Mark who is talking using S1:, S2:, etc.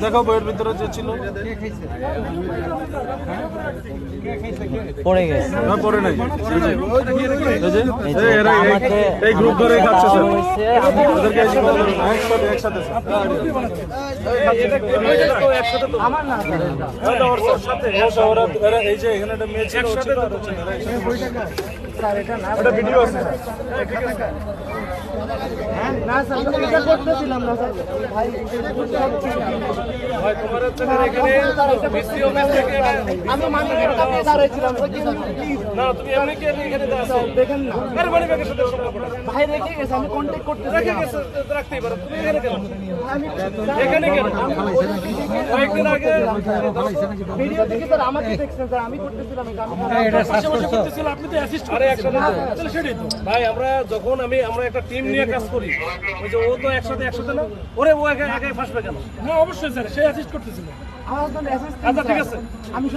S1: দেখো বইয়ের ভিতরে যে ছিল
S2: পড়ে গেছে
S1: না পড়ে নাই এই গ্রুপ ধরে খাচ্ছে স্যার ওদেরকে একসাথে
S3: আমার না
S1: এই যে এখানে একটা মেয়ে ছিল
S3: স্যার এটা না
S1: একটা ভিডিও আছে
S3: না স্যার এটা করতেছিলাম না স্যার ভাই
S1: ভাই তোমার এখানে মিস্ত্রি অফিস থেকে
S3: আমি মানিকের কাছে দাঁড়াইছিলাম
S1: না তুমি এমনি কি এখানে দাঁড়াচ্ছো
S3: দেখেন না
S1: আরে মানে ব্যাগের সাথে সম্পর্ক না
S3: ভাই রেখে গেছে আমি কন্টাক্ট করতেছি
S1: রেখে গেছে রাখতেই পারো তুমি এখানে কেন
S3: আমি
S1: এখানে কেন কয়েকদিন আগে
S3: ভিডিও দেখে স্যার আমাকে দেখছেন স্যার আমি করতেছিলাম
S1: আপনি তো অ্যাসিস্ট আরে একসাথে তাহলে সেটাই তো ভাই আমরা যখন আমরা একটা টিম নিয়ে কাজ করি ওই যে ও তো একসাথে না ওরে ও একা একাই ফাঁসবে কেন না অবশ্যই স্যার সে অ্যাসিস্ট করতেছিল
S3: আমার জন্য অ্যাসিস্ট
S1: আচ্ছা ঠিক আছে
S3: আমি